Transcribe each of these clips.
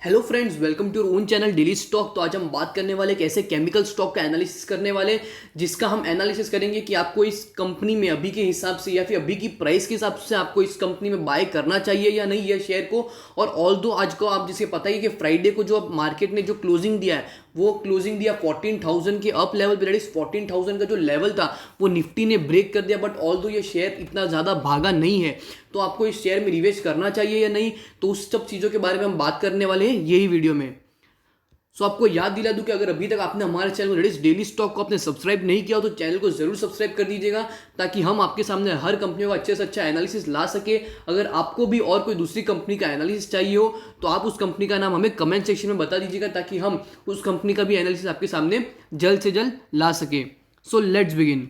Hello friends, welcome to your own channel Daily Stock. तो आज हम बात करने वाले एक ऐसे केमिकल स्टॉक का एनालिसिस करने वाले, जिसका हम एनालिसिस करेंगे कि आपको इस कंपनी में अभी के हिसाब से या फिर अभी की प्राइस के हिसाब से आपको इस कंपनी में बाय करना चाहिए या नहीं यह शेयर को। और ऑल दो आज को आप जिसे पता ही कि फ्राइडे को जो मार्केट ने जो क्लोजिंग दिया है वो क्लोजिंग दिया 14,000 के अप लेवल पे, दैट इज 14,000 का जो लेवल था वो निफ्टी ने ब्रेक कर दिया। बट ऑल दो ये शेयर इतना ज़्यादा भागा नहीं है, तो आपको इस शेयर में निवेश करना चाहिए या नहीं, तो उस सब चीज़ों के बारे में हम बात करने वाले हैं यही वीडियो में। सो आपको याद दिला दूं कि अगर अभी तक आपने हमारे चैनल रेडिस डेली स्टॉक को आपने सब्सक्राइब नहीं किया हो तो चैनल को जरूर सब्सक्राइब कर दीजिएगा, ताकि हम आपके सामने हर कंपनियों का अच्छे से अच्छा एनालिसिस ला सके। अगर आपको भी और कोई दूसरी कंपनी का एनालिसिस चाहिए हो तो आप उस कंपनी का नाम हमें कमेंट सेक्शन में बता दीजिएगा, ताकि हम उस कंपनी का भी एनालिसिस आपके सामने जल्द से जल्द ला सके। So let's begin.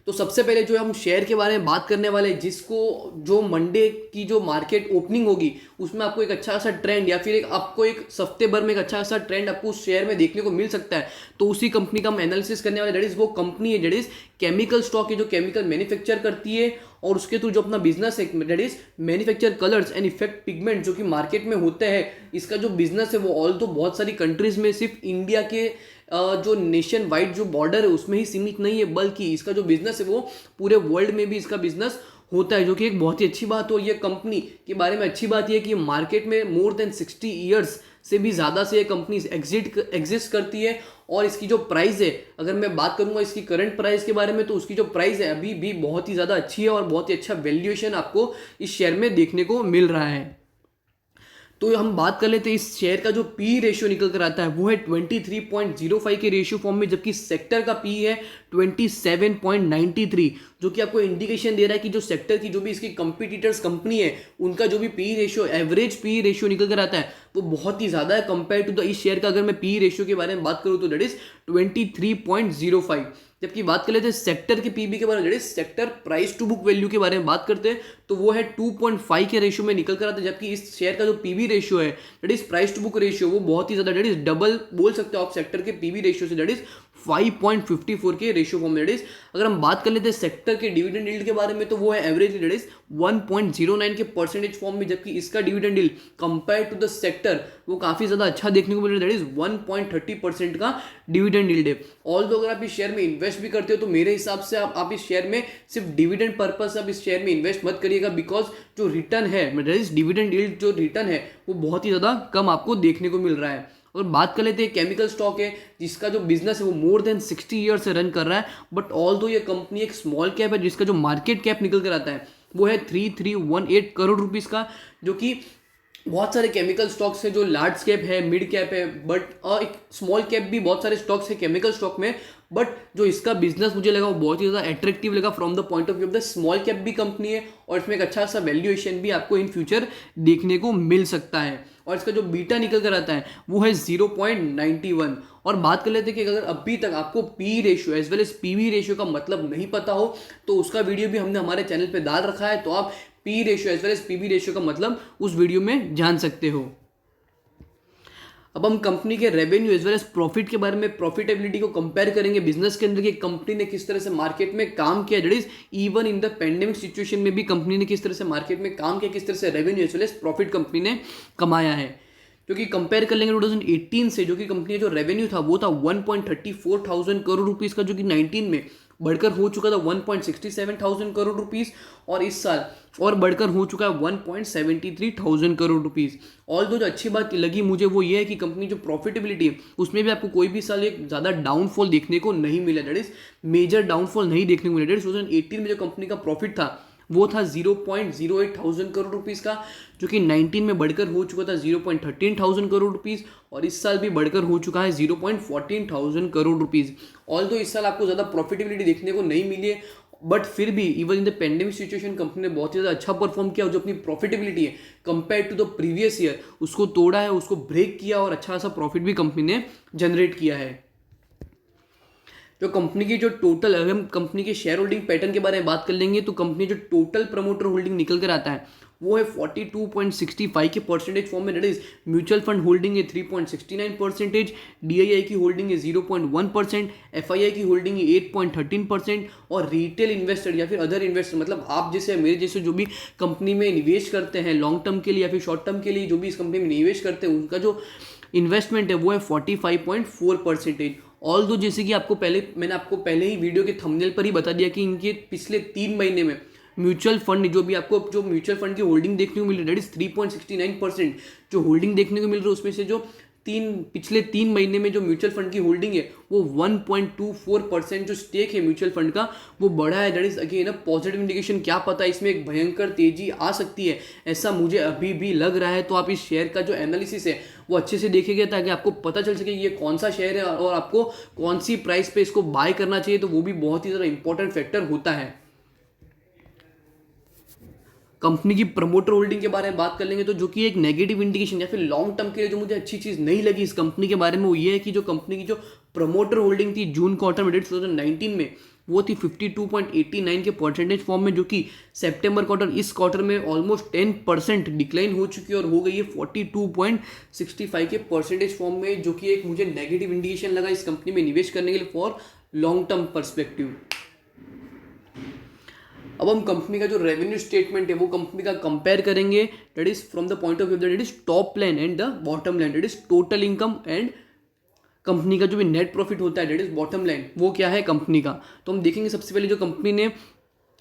तो सबसे पहले जो हम शेयर के बारे में बात करने वाले हैं, जिसको जो मंडे की जो मार्केट ओपनिंग होगी उसमें आपको एक अच्छा सा ट्रेंड या फिर आपको एक हफ्ते भर में एक अच्छा सा ट्रेंड आपको उस शेयर में देखने को मिल सकता है, तो उसी कंपनी का हम एनालिसिस करने वाले। दैट इज वो कंपनी है दैट इज केमिकल स्टॉक है, जो केमिकल मैन्युफैक्चर करती है और उसके थ्रू जो अपना बिजनेस है that is manufacture colours and effect pigment जो कि मार्केट में होते हैं। इसका जो बिजनेस है वो ऑल तो बहुत सारी कंट्रीज में, सिर्फ इंडिया के जो नेशन वाइड जो बॉर्डर है उसमें ही सीमित नहीं है, बल्कि इसका जो बिजनेस है वो पूरे वर्ल्ड में भी इसका बिजनेस होता है, जो कि एक बहुत ही अच्छी बात हो। ये कंपनी के बारे में अच्छी बात यह है कि मार्केट में मोर देन 60 ईयर्स से भी ज़्यादा से ये कंपनी एग्जिस्ट करती है। और इसकी जो प्राइस है, अगर मैं बात करूंगा इसकी करंट प्राइस के बारे में, तो उसकी जो प्राइस है अभी भी बहुत ही ज़्यादा अच्छी है और बहुत ही अच्छा वैल्यूएशन आपको इस शेयर में देखने को मिल रहा है। तो हम बात कर लेते हैं इस शेयर का जो पी रेशियो निकल कर आता है वो है 23.05 के रेशियो फॉर्म में, जबकि सेक्टर का पी है 27.93, जो कि आपको इंडिकेशन दे रहा है कि जो सेक्टर की जो भी इसकी कंपटीटर्स कंपनी है उनका जो भी P ratio, average P ratio निकल कर आता है वो बहुत ही ज़्यादा है कंपेयर टू द इस शेयर का। अगर मैं पी रेशियो के बारे में बात करूँ तो दैट इज 23.05। जबकि बात कर लेते हैं सेक्टर के पीबी के बारे में, sector price to book value के बारे में बात करते हैं तो वो है 2.5 के रेशियो में निकल कर आता है। जबकि इस शेयर का जो पीबी रेशियो है that is price to book ratio वो बहुत ही ज्यादा, दैट इज डबल बोल सकते हो आप सेक्टर के पीबी रेशियो से, दैट इज 5.54 के रेशियो फॉर्म में। दैट इज अगर हम बात कर लेते हैं सेक्टर के डिविडेंड यील्ड के बारे में तो वो है एवरेज, दैट इज 1.09 के परसेंटेज फॉर्म में, जबकि इसका dividend yield compare to the sector वो काफी ज्यादा अच्छा देखने को मिल रहा है, दैट इज 1.30% का डिविडेंड यील्ड है। ऑल्दो अगर आप इस शेयर में इन्वेस्ट भी करते हो तो मेरे हिसाब से आप इस शेयर में सिर्फ डिविडेंड पर्पस आप इस शेयर में इन्वेस्ट मत करिएगा, बिकॉज जो रिटर्न है डिविडेंड यील्ड जो रिटर्न है वो बहुत ही ज़्यादा कम आपको देखने को मिल रहा है। और बात कर लेते हैं केमिकल स्टॉक है जिसका जो बिजनेस है वो मोर देन 60 ईयर से रन कर रहा है। बट ऑल दो ये कंपनी एक स्मॉल कैप है, जिसका जो मार्केट कैप निकल कर आता है वो है 3318 करोड़ रुपीज़ का, जो कि बहुत सारे केमिकल स्टॉक्स है जो लार्ज कैप है, मिड कैप है, बट एक स्मॉल कैप भी बहुत सारे स्टॉक्स है केमिकल स्टॉक में। बट जो इसका बिजनेस मुझे लगा वो बहुत ही ज़्यादा अट्रैक्टिव लगा from the point of view of the small cap भी कंपनी है, और इसमें एक अच्छा सा वैल्यूएशन भी आपको इन फ्यूचर देखने को मिल सकता है। और इसका जो बीटा निकल कर आता है वो है 0.91। और बात कर लेते हैं कि अगर अभी तक आपको P ratio as well as PV ratio का मतलब नहीं पता हो तो उसका वीडियो भी हमने हमारे चैनल पे डाल रखा है, तो आप P ratio as well as PV ratio का मतलब उस वीडियो में जान सकते हो। अब हम कंपनी के revenue as well as profit के बारे में, प्रॉफिटेबिलिटी को कंपेयर करेंगे बिजनेस के अंदर कि कंपनी ने किस तरह से मार्केट में काम किया, that is even in the pandemic situation में भी कंपनी ने किस तरह से मार्केट में काम किया, किस तरह से revenue as well as profit company ने कमाया है। क्योंकि कंपेयर कर लेंगे 2018 से, जो कि कंपनी का जो रेवेन्यू था वो था 1.34 करोड़ रुपीस का, जो कि 19 में बढ़कर हो चुका था 1.67 करोड़ रुपीस, और इस साल और बढ़कर हो चुका है 1.73 करोड़ रुपीस। ऑल दो जो अच्छी बात लगी मुझे वो ये है कि कंपनी जो प्रॉफिटेबिलिटी है उसमें भी आपको कोई भी साल एक ज़्यादा डाउनफॉल देखने को नहीं मिला, दैट इज मेजर डाउनफॉल नहीं देखने को मिला। 2018 में जो कंपनी का प्रॉफिट था वो था 0.08 करोड़ रुपीस का, जो कि 19 में बढ़कर हो चुका था 0.13 करोड़ रुपीस, और इस साल भी बढ़कर हो चुका है 0.14 करोड़ रुपीस। ऑल दो इस साल आपको ज़्यादा प्रॉफिटेबिलिटी देखने को नहीं मिली है, बट फिर भी even in the pandemic situation company ने बहुत ही ज़्यादा अच्छा परफॉर्म किया, और जो अपनी प्रॉफिटेबिलिटी है compare to the previous year उसको तोड़ा है, उसको ब्रेक किया, और अच्छा सा प्रॉफिट भी कंपनी ने जनरेट किया है। जो कंपनी की जो टोटल, अगर हम कंपनी के शेयर होल्डिंग पैटर्न के बारे में बात कर लेंगे तो कंपनी जो टोटल प्रमोटर होल्डिंग निकल कर आता है वो है 42.65 के परसेंटेज फॉर्म में। That is mutual fund holding है 3.69%, DII की होल्डिंग है 0.1%, FII की होल्डिंग है 8.13%, और रिटेल इन्वेस्टर या फिर अदर इन्वेस्टर मतलब आप जैसे मेरे जैसे जो भी कंपनी में निवेश करते हैं लॉन्ग टर्म के लिए या फिर शॉर्ट टर्म के लिए, जो भी इस कंपनी में निवेश करते हैं उनका जो इन्वेस्टमेंट है वो है 45.4%। ऑल दो जैसे कि मैंने आपको पहले ही वीडियो के थंबनेल पर ही बता दिया कि इनके पिछले 3 महीने में म्यूचुअल फंड जो म्यूचुअल फंड की होल्डिंग देखने को मिल रही है दैट इज 3.69%, जो होल्डिंग देखने को मिल रही है उसमें से जो पिछले 3 महीने में जो म्यूचुअल फंड की होल्डिंग है वो 1.24% जो स्टेक है म्यूचुअल फंड का वो बढ़ा है। That is again a positive indication. क्या पता इसमें एक भयंकर तेजी आ सकती है, ऐसा मुझे अभी भी लग रहा है। तो आप इस शेयर का जो एनालिसिस है वो अच्छे से देखेंगे ताकि आपको पता चल सके ये कौन सा शेयर है और आपको कौन सी प्राइस पे इसको बाय करना चाहिए, तो वो भी बहुत ही ज़्यादा इंपॉर्टेंट फैक्टर होता है। कंपनी की प्रमोटर होल्डिंग के बारे में बात कर लेंगे तो जो कि एक नेगेटिव इंडिकेशन या फिर लॉन्ग टर्म के लिए जो मुझे अच्छी चीज़ नहीं लगी इस कंपनी के बारे में वो ये है कि जो कंपनी की जो प्रमोटर होल्डिंग थी जून क्वार्टर में 2019 में वो थी 52.89 के परसेंटेज फॉर्म में, जो कि सितंबर क्वार्टर इस क्वार्टर में ऑलमोस्ट 10% डिक्लाइन हो चुकी है और हो गई है 42.65 के परसेंटेज फॉर्म में, जो कि एक मुझे नेगेटिव इंडिकेशन लगा इस कंपनी में निवेश करने के लिए फॉर लॉन्ग टर्म परस्पेक्टिव। अब हम कंपनी का जो रेवेन्यू स्टेटमेंट है वो कंपनी का कंपेयर करेंगे that is from the point of view that is top line and the bottom line, that is total income and company का जो भी नेट प्रॉफिट होता है दैट इज बॉटम लाइन, वो क्या है कंपनी का। तो हम देखेंगे सबसे पहले जो कंपनी ने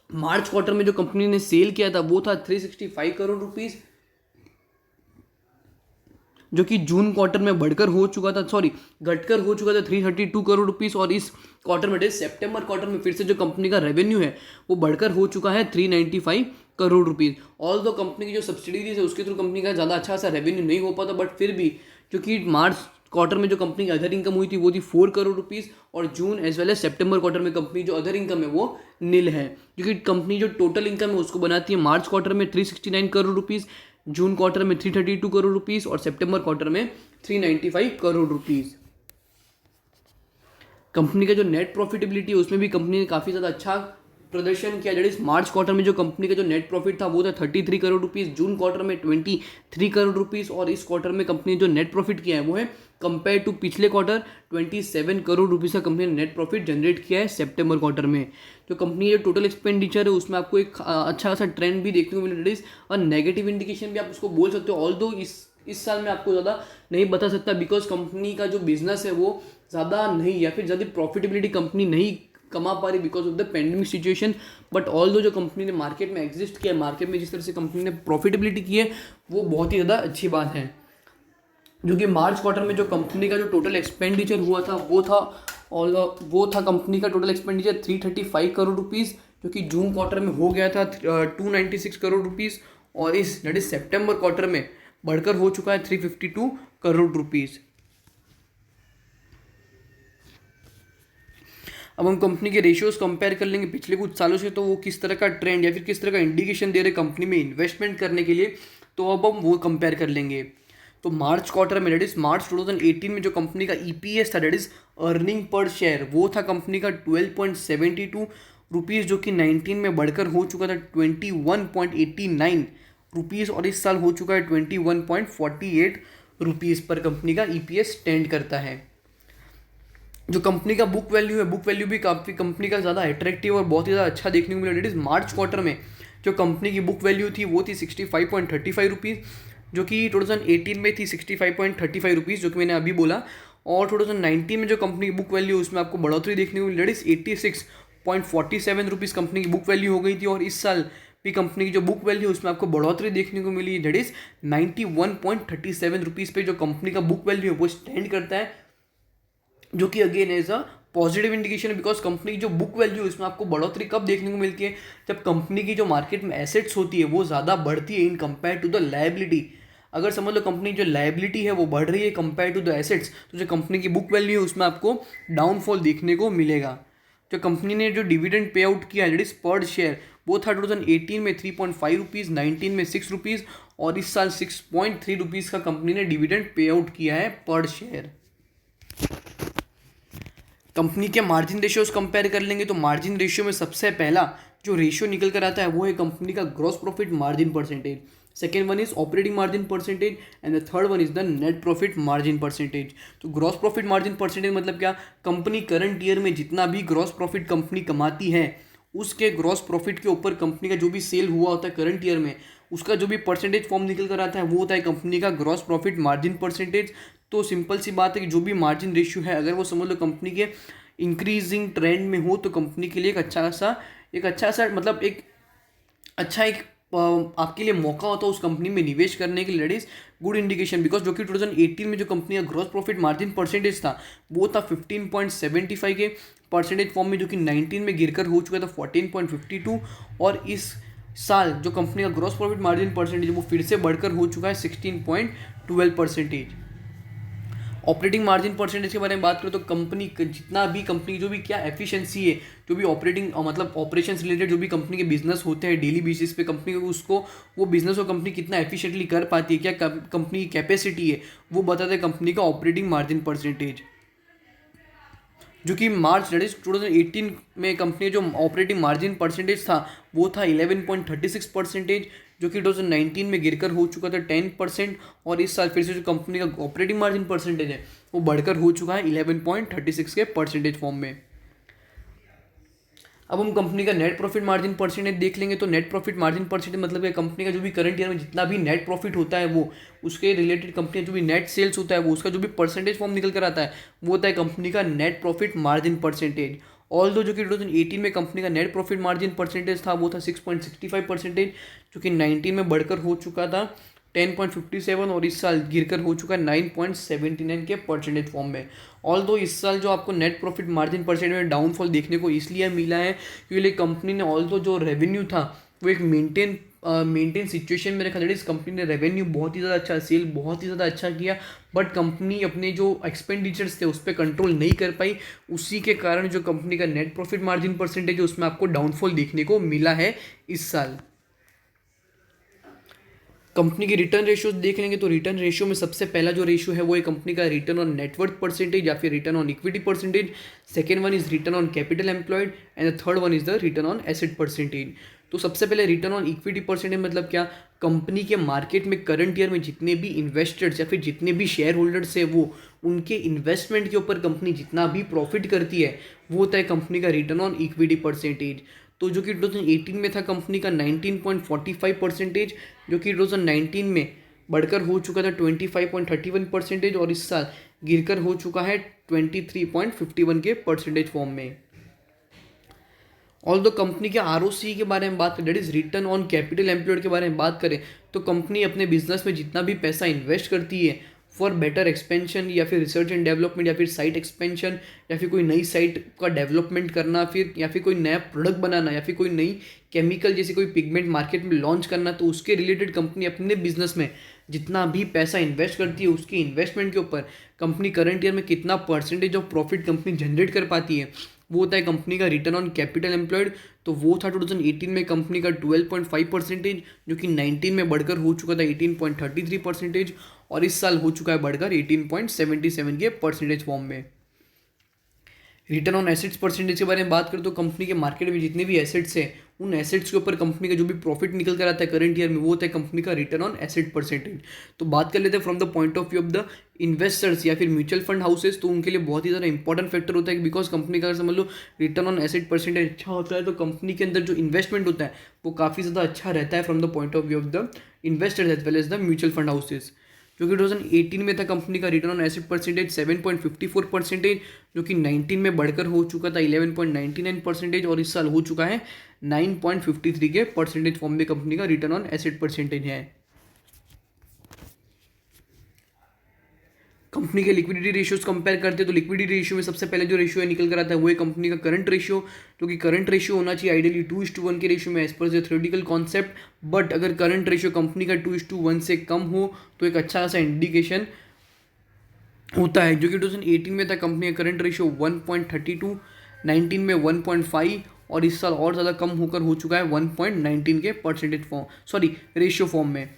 मार्च क्वार्टर में जो कंपनी ने सेल किया था वो था 365 करोड़ रुपीज, जो कि जून क्वार्टर में घटकर हो चुका था 332 करोड़ रुपीस, और इस क्वार्टर में सितंबर क्वार्टर में फिर से जो कंपनी का रेवेन्यू है वो बढ़कर हो चुका है 395 करोड़ रुपीस। ऑल दो कंपनी की जो सब्सिडीज है उसके थ्रू कंपनी का ज़्यादा अच्छा सा रेवेन्यू नहीं हो पाता, बट फिर भी क्योंकि मार्च क्वार्टर में जो कंपनी की अदर इनकम हुई थी वो थी 4 करोड़ रुपीस, और जून एज वेल एज सितंबर क्वार्टर में कंपनी जो अदर इनकम है वो नील है, क्योंकि कंपनी जो टोटल इनकम है उसको बनाती है मार्च क्वार्टर में 369 करोड़ रुपीस, जून क्वार्टर में 332 करोड़ रुपीस और सितंबर क्वार्टर में 395 करोड़ रुपीस। कंपनी का जो नेट प्रॉफिटेबिलिटी है उसमें भी कंपनी ने काफ़ी ज़्यादा अच्छा प्रदर्शन किया। जैसे मार्च क्वार्टर में जो कंपनी का जो नेट प्रॉफिट था वो था 33 करोड़ रुपीस, जून क्वार्टर में 23 करोड़ रुपीस, और इस क्वार्टर में कंपनी ने जो नेट प्रॉफिट किया है वो है कंपेयर टू पिछले क्वार्टर 27 करोड़ रुपीस का कंपनी ने नेट प्रॉफिट जनरेट किया है सितंबर क्वार्टर में। जो कंपनी का टोटल एक्सपेंडिचर है उसमें आपको एक अच्छा खासा ट्रेंड भी देखने को मिल रहा है और नेगेटिव इंडिकेशन भी आप उसको बोल सकते हो। ऑल दो इस साल में आपको ज़्यादा नहीं बता सकता बिकॉज कंपनी का जो बिजनेस है वो ज़्यादा नहीं या फिर ज़्यादा प्रॉफिटेबिलिटी कंपनी नहीं कमा पा रही because of the pandemic situation. But all दो जो कंपनी ने मार्केट में एग्जिस्ट किया है, मार्केट में जिस तरह से कंपनी ने प्रॉफिटेबिलिटी की है वो बहुत ही ज़्यादा अच्छी बात है। जो कि मार्च क्वार्टर में जो कंपनी का जो टोटल एक्सपेंडिचर हुआ था वो था कंपनी का टोटल एक्सपेंडिचर 335 करोड़ रुपीज़, जो कि जून क्वार्टर में हो गया था 296 करोड़ रुपीज़, और इस दैट इज सितंबर क्वार्टर में बढ़कर हो चुका है 352 करोड़ रुपीज़। अब हम कंपनी के रेशियोज कंपेयर कर लेंगे पिछले कुछ सालों से, तो वो किस तरह का ट्रेंड या फिर किस तरह का इंडिकेशन दे रहे कंपनी में इन्वेस्टमेंट करने के लिए, तो अब हम वो कंपेयर कर लेंगे। तो मार्च क्वार्टर में दैट इज मार्च 2018 में जो कंपनी का EPS था that is earning per share वो था कंपनी का 12.72 रुपीज़, जो कि 19 में बढ़कर हो चुका था 21.89 रुपीज़, और इस साल हो चुका है 21.48 रुपीज़ पर कंपनी का EPS स्टैंड करता है। जो कंपनी का बुक वैल्यू है, बुक वैल्यू भी काफ़ी कंपनी का ज़्यादा अट्रैक्टिव और बहुत ही ज़्यादा अच्छा देखने को मिला। दैट इज मार्च क्वार्टर में जो कंपनी की बुक वैल्यू थी वो थी 65.35 रुपीज़, जो कि 2018 में थी 65.35 रुपीज़, जो कि मैंने अभी बोला, और 2019 में जो कंपनी की बुक वैल्यू उसमें आपको बढ़ोतरी देखने को मिली। दैट इज 86.47 रुपीज़ कंपनी की बुक वैल्यू हो गई थी, और इस साल भी कंपनी की जो बुक वैल्यू उसमें आपको बढ़ोतरी देखने को मिली। दैट इज 91.37 रुपीज़ पे जो कंपनी का बुक वैल्यू है वो स्टैंड करता है, जो कि again as a positive indication because company की जो बुक वैल्यू है उसमें आपको बढ़ोतरी कब देखने को मिलती है, जब कंपनी की जो मार्केट में एसेट्स होती है वो ज़्यादा बढ़ती है in compare to the liability. अगर समझ लो कंपनी जो लायबिलिटी है वो बढ़ रही है कंपेयर टू द एसेट्स, तो जो कंपनी की बुक वैल्यू है उसमें आपको डाउनफॉल देखने को मिलेगा। जो कंपनी ने जो डिविडेंड पे आउट किया है दैट इज पर शेयर वो था 2018 में 3.5 रुपीज़, 19 में 6 रुपीज़, और इस साल 6.3 रुपीज़ का कंपनी ने डिविडेंड पे आउट किया है पर शेयर। कंपनी के मार्जिन रेशियोज कंपेयर कर लेंगे तो मार्जिन रेशियो में सबसे पहला जो रेशियो निकल कर आता है वो है कंपनी का gross profit margin percentage, second one is operating margin percentage and the third one is the net profit margin percentage. तो ग्रॉस प्रॉफिट मार्जिन परसेंटेज मतलब क्या, कंपनी करंट ईयर में जितना भी ग्रॉस प्रॉफिट कंपनी कमाती है उसके ग्रॉस प्रॉफिट के ऊपर कंपनी का जो भी सेल हुआ होता है करंट ईयर में उसका जो भी परसेंटेज फॉर्म निकल कर आता है वो होता है कंपनी का ग्रॉस प्रॉफिट मार्जिन परसेंटेज। तो सिंपल सी बात है कि जो भी मार्जिन रेशियो है अगर वो समझ लो कंपनी के इंक्रीजिंग ट्रेंड में हो तो कंपनी के लिए एक अच्छा सा मतलब एक अच्छा एक आपके लिए मौका होता है उस कंपनी में निवेश करने के लिए। That is good indication, because जो कि 2018 में जो कंपनी का ग्रॉस प्रॉफिट मार्जिन परसेंटेज था वो था 15.75 के परसेंटेज फॉर्म में, जो कि 19 में गिरकर हो चुका था 14.52, और इस साल जो कंपनी का ग्रॉस प्रॉफिट मार्जिन परसेंटेज वो फिर से बढ़कर हो चुका है 16.12 परसेंटेज। ऑपरेटिंग मार्जिन परसेंटेज के बारे में बात करें तो जितना भी कंपनी जो भी क्या एफिशिएंसी है, जो भी ऑपरेटिंग मतलब ऑपरेशंस रिलेटेड जो भी कंपनी के बिजनेस होते हैं डेली बेसिस पे कंपनी को उसको वो बिजनेस और कंपनी कितना एफिशिएंटली कर पाती है, क्या कंपनी की कैपेसिटी है, वो बताता है कंपनी का ऑपरेटिंग मार्जिन परसेंटेज। जो कि मार्च दैट इज 2018 में कंपनी जो ऑपरेटिंग मार्जिन परसेंटेज था वो था 11.36 परसेंटेज, जो कि 2019 में गिरकर हो चुका था 10%, और इस साल फिर से जो कंपनी का ऑपरेटिंग मार्जिन परसेंटेज है वो बढ़कर हो चुका है 11.36 के परसेंटेज फॉर्म में। अब हम कंपनी का नेट प्रॉफिट मार्जिन परसेंटेज देख लेंगे। तो नेट प्रॉफिट मार्जिन परसेंटेज मतलब है कंपनी का जो भी करंट ईयर में जितना भी नेट प्रॉफिट होता है वो उसके रिलेटेड कंपनी जो भी नेट सेल्स होता है वो उसका जो भी परसेंटेज फॉर्म निकल कर आता है वो होता है कंपनी का net profit margin percentage. All दो जो कि 2018 में कंपनी का नेट प्रॉफिट मार्जिन परसेंटेज था वो था 6.65 परसेंटेज, जो कि 19 में बढ़कर हो चुका था 10.57, और इस साल गिरकर हो चुका है 9.79 के परसेंटेज फॉर्म में। ऑल दो इस साल जो आपको नेट प्रॉफिट मार्जिन परसेंटेज में डाउनफॉल देखने को इसलिए मिला है क्योंकि कंपनी ने ऑल दो जो रेवेन्यू था वो एक मेंटेन सिचुएशन में रखा। दैट इज कंपनी ने रेवेन्यू बहुत ही ज़्यादा अच्छा, सेल बहुत ही ज़्यादा अच्छा किया, बट कंपनी अपने जो एक्सपेंडिचर्स थे उस पर कंट्रोल नहीं कर पाई। उसी के कारण जो कंपनी का नेट प्रॉफिट मार्जिन परसेंटेज है उसमें आपको डाउनफॉल देखने को मिला है इस साल। कंपनी की रिटर्न रेशियो देख लेंगे तो रिटर्न रेशियो में सबसे पहला जो रेशियो है वो है कंपनी का रिटर्न ऑन नेटवर्थ परसेंटेज या फिर return on equity percentage, second one is return on capital employed and the third one is the return on asset percentage. तो सबसे पहले रिटर्न ऑन इक्विटी परसेंटेज मतलब क्या, कंपनी के market में current year में जितने भी इन्वेस्टर्स या फिर जितने भी शेयर होल्डर्स है वो उनके इन्वेस्टमेंट के ऊपर कंपनी जितना भी प्रॉफिट करती है वो होता है कंपनी का रिटर्न ऑन इक्विटी परसेंटेज। तो जो कि 2018 में था कंपनी का 19.45 परसेंटेज, जो कि 2019 में बढ़कर हो चुका था 25.31 परसेंटेज, और इस साल गिरकर हो चुका है 23.51 के परसेंटेज फॉर्म में। ऑल दो कंपनी के ROC के बारे में बात करें, that is return on capital employed के बारे में बात करें तो कंपनी अपने बिजनेस में जितना भी पैसा इन्वेस्ट करती है फॉर बेटर एक्सपेंशन या फिर रिसर्च एंड डेवलपमेंट या फिर साइट एक्सपेंशन या फिर कोई नई साइट का डेवलपमेंट करना फिर या फिर कोई नया प्रोडक्ट बनाना या फिर कोई नई केमिकल जैसे कोई पिगमेंट मार्केट में लॉन्च करना, तो उसके रिलेटेड कंपनी अपने बिजनेस में जितना भी पैसा इन्वेस्ट करती है उसके इन्वेस्टमेंट के ऊपर कंपनी करंट ईयर में कितना percentage of profit company generate कर पाती है वो होता है कंपनी का रिटर्न ऑन कैपिटल एम्प्लॉयड। तो वो था 2018 में कंपनी का 12.5 परसेंटेज, जो कि 19 में बढ़कर हो चुका था 18.33 परसेंटेज, और इस साल हो चुका है बढ़कर 18.77 के परसेंटेज फॉर्म में। रिटर्न ऑन एसेट्स परसेंटेज के बारे में बात करें तो कंपनी के मार्केट में जितने भी एसेट्स हैं उन एसेट्स के ऊपर कंपनी का जो भी प्रॉफिट निकल कर आता है करंट ईयर में वो होता है कंपनी का रिटर्न ऑन एसेट परसेंटेज। तो बात कर लेते हैं from the point of view of the investors या फिर म्यूचुअल फंड हाउसेस, तो उनके लिए बहुत ही ज़्यादा इंपॉर्टेंट फैक्टर होता है बिकॉज कंपनी का अगर समझ लो रिटर्न ऑन एसेट परसेंटेज अच्छा होता है तो कंपनी के अंदर जो इन्वेस्टमेंट होता है वो काफ़ी ज़्यादा अच्छा रहता है from the point of view of the investors as well as the mutual fund houses. जो कि 2018 में था कंपनी का return on asset percentage 7.54 percentage, जो कि 19 में बढ़कर हो चुका था 11.99 परसेंटेज, और इस साल हो चुका है 9.53 के परसेंटेज फॉर्म में कंपनी का रिटर्न ऑन एसेट परसेंटेज है। कंपनी के लिक्विडिटी रेशियोज कंपेयर करते हैं तो लिक्विडिटी रेशियो में सबसे पहले जो रेशियो है निकल कर आता है वो है कंपनी का करंट रेशियो, जो कि करंट रेशियो होना चाहिए आइडियली 2:1 के रेशियो में as per the theoretical concept, but अगर करंट रेशियो कंपनी का 2:1 से कम हो तो एक अच्छा सा इंडिकेशन होता है। जो कि 2018 में था कंपनी का करंट रेशियो 1.32, 19 में 1.5, और इस साल और ज़्यादा कम होकर हो चुका है 1.19 के परसेंटेज फॉर्म रेशियो फॉर्म में।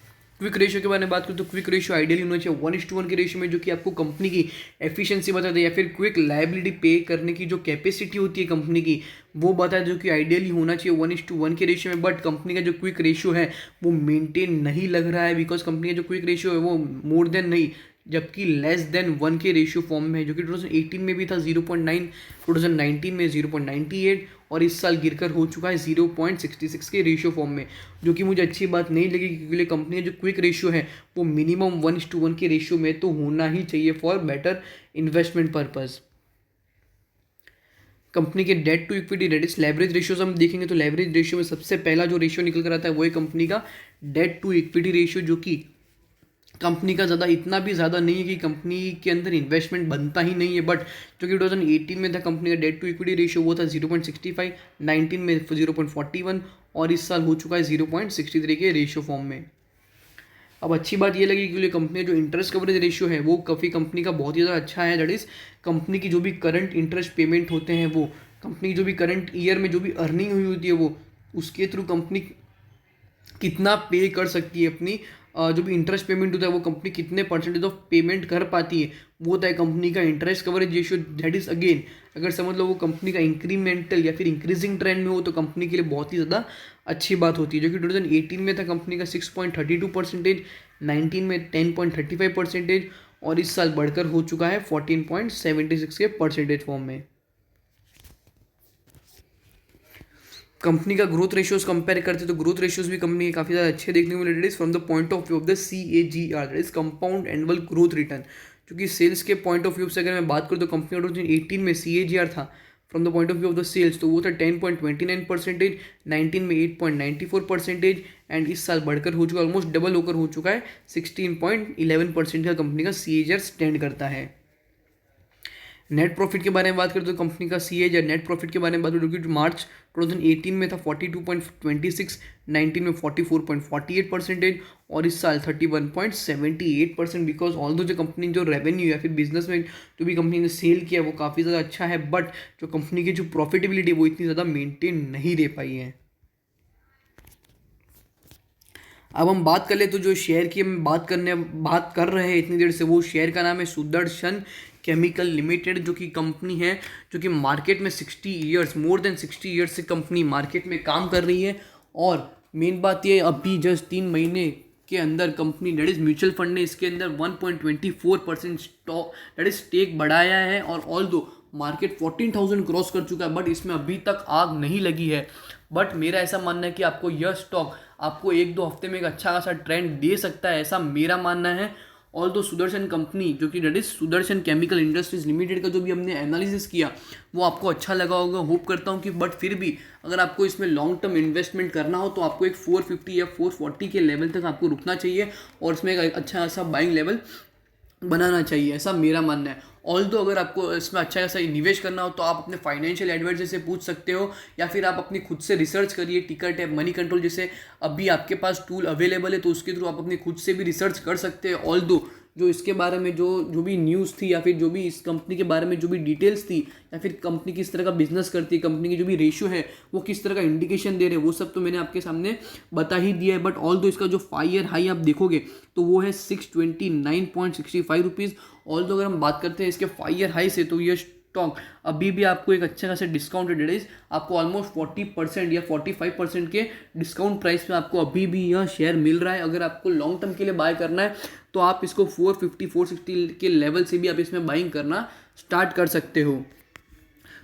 क्विक रेशियो के बारे में बात करूँ तो क्विक रेशियो आइडियली होना चाहिए 1:1 के रेशियो में, जो कि आपको कंपनी की एफिशिएंसी बताता है, या फिर क्विक लायबिलिटी पे करने की जो कैपेसिटी होती है कंपनी की वो बताता है, जो कि आइडियली होना चाहिए 1:1 के रेशियो में। बट कंपनी का जो क्विक रेशियो है वो मेंटेन नहीं लग रहा है, बिकॉज कंपनी का जो क्विक रेशियो है वो मोर देन नहीं जबकि लेस देन 1 के रेशियो फॉर्म में है, जो कि 2018 में भी था 0.9, 2019 में 0.98 और इस साल गिरकर हो चुका है 0.66 के रेशियो फॉर्म में, जो कि मुझे अच्छी बात नहीं लगी, क्योंकि कंपनी का जो क्विक रेशियो है वो मिनिमम 1:1 के रेशियो में तो होना ही चाहिए for better investment purpose. Company के debt to equity debt is leverage ratios हम देखेंगे तो लेवरेज रेशियो में सबसे पहला जो रेशियो निकल कर आता है वो है कंपनी का डेट टू इक्विटी रेशियो, जो कि कंपनी का ज़्यादा इतना भी ज़्यादा नहीं है कि कंपनी के अंदर इन्वेस्टमेंट बनता ही नहीं है, बट जो कि 2018 में था कंपनी का डेट टू इक्विटी रेशियो वो था 0.65, 19 में 0.41 और इस साल हो चुका है 0.63 के रेशियो फॉर्म में। अब अच्छी बात ये लगी कि कंपनी जो इंटरेस्ट कवरेज रेशियो है वो काफ़ी कंपनी का बहुत ही ज़्यादा अच्छा है। दैट इज़ कंपनी की जो भी करंट इंटरेस्ट पेमेंट होते हैं वो कंपनी की जो भी करंट ईयर में जो भी अर्निंग हुई होती है वो उसके थ्रू कंपनी कितना पे कर सकती है अपनी जो भी इंटरेस्ट पेमेंट होता है वो कंपनी कितने परसेंटेज ऑफ पेमेंट कर पाती है वो होता है कंपनी का interest coverage ratio. That is again अगर समझ लो वो कंपनी का इंक्रीमेंटल या फिर इंक्रीजिंग ट्रेंड में हो तो कंपनी के लिए बहुत ही ज़्यादा अच्छी बात होती है, जो कि 2018 में था कंपनी का 6.32%, 19 में 10.35% और इस साल बढ़कर हो चुका है 14.76 के परसेंटेज फॉर्म में। कंपनी का ग्रोथ रेशियोज कंपेयर करते तो ग्रोथ रेशियोज भी कंपनी के काफ़ी ज़्यादा अच्छे देखने को मिले from the point of view of the CAGR, that is compound annual growth return, क्योंकि सेल्स के पॉइंट ऑफ व्यू से अगर मैं बात करूँ तो कंपनी का 2018 में CAGR था from the point of view of the sales तो वो था 10.29%, 19 में 8.94% एंड इस साल बढ़कर हो चुका है ऑलमोस्ट डबल होकर हो चुका है 16.11% का कंपनी का CAGR स्टैंड करता है। नेट प्रॉफिट के बारे में बात करें तो कंपनी का CAGR नेट प्रॉफिट के बारे में बात करें जो मार्च 2018 में था 42.26, 19 में 44.48% और इस साल 31.78%। बिकॉज ऑल्दो जो कंपनी जो रेवेन्यू या फिर बिजनेस में जो भी कंपनी ने सेल किया वो काफ़ी ज़्यादा अच्छा है, बट जो कंपनी की जो प्रॉफिटेबिलिटी वो इतनी ज़्यादा मेंटेन नहीं रह पाई है। अब हम बात कर ले तो जो शेयर की हम बात कर रहे हैं इतनी देर से वो शेयर का नाम है सुदर्शन केमिकल लिमिटेड, जो कि कंपनी है जो कि मार्केट में 60 ईयर्स मोर देन 60 ईयर्स से कंपनी मार्केट में काम कर रही है। और मेन बात ये अभी जस्ट 3 महीने के अंदर company that is mutual fund ने इसके अंदर 1.24% स्टॉक दैट इज स्टेक बढ़ाया है और ऑल दो मार्केट 14,000 क्रॉस कर चुका है, बट इसमें अभी तक आग नहीं लगी है। बट मेरा ऐसा मानना है कि आपको यह स्टॉक आपको 1-2 हफ्ते में एक अच्छा खासा ट्रेंड दे सकता है, ऐसा मेरा मानना है। ऑल दो सुदर्शन कंपनी जो कि that is Sudarshan chemical industries limited का जो भी हमने एनालिसिस किया वो आपको अच्छा लगा होगा, होप करता हूँ कि बट फिर भी अगर आपको इसमें लॉन्ग टर्म इन्वेस्टमेंट करना हो तो आपको एक 450 या 440 के लेवल तक आपको रुकना चाहिए और इसमें एक अच्छा खासा बाइंग लेवल बनाना चाहिए, ऐसा मेरा मानना है। ऑल्दो अगर आपको इसमें अच्छा खासा निवेश करना हो तो आप अपने फाइनेंशियल एडवाइजर से पूछ सकते हो या फिर आप अपनी खुद से रिसर्च करिए। टिकर टैप मनी कंट्रोल जैसे अभी आपके पास टूल अवेलेबल है तो उसके थ्रू आप अपनी खुद से भी रिसर्च कर सकते हैं। ऑल्दो जो इसके बारे में जो भी न्यूज़ थी या फिर जो भी इस कंपनी के बारे में जो भी डिटेल्स थी या फिर कंपनी किस तरह का बिजनेस करती है, कंपनी की जो भी रेशियो है वो किस तरह का इंडिकेशन दे रहे हैं, वो सब तो मैंने आपके सामने बता ही दिया है। बट ऑल दो इसका जो 5 ईयर हाई आप देखोगे तो वो है 629.65 रुपीज़। ऑल दो अगर हम बात करते हैं इसके 5 ईयर हाई से तो ये स्टॉक अभी भी आपको एक अच्छा खासा डिस्काउंट डेज आपको ऑलमोस्ट 40% या 45% के डिस्काउंट प्राइस में आपको अभी भी यह शेयर मिल रहा है। अगर आपको लॉन्ग टर्म के लिए बाय करना है तो आप इसको 450-460 के लेवल से भी आप इसमें बाइंग करना स्टार्ट कर सकते हो।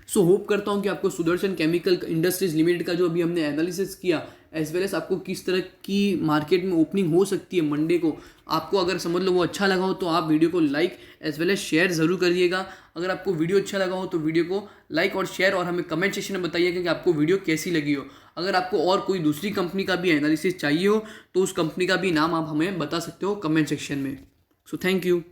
सो होप करता हूँ कि आपको सुदर्शन केमिकल इंडस्ट्रीज लिमिटेड का जो अभी हमने एनालिसिस किया एज वेल एज आपको किस तरह की मार्केट में ओपनिंग हो सकती है मंडे को, आपको अगर समझ लो वो अच्छा लगा हो तो आप वीडियो को like as well as share ज़रूर करिएगा। अगर आपको वीडियो अच्छा लगा हो तो वीडियो को लाइक और शेयर और हमें कमेंट सेक्शन में बताइएगा कि आपको वीडियो कैसी लगी हो। अगर आपको और कोई दूसरी कंपनी का भी एनालिसिस चाहिए हो तो उस कंपनी का भी नाम आप हमें बता सकते हो कमेंट सेक्शन में। So thank you.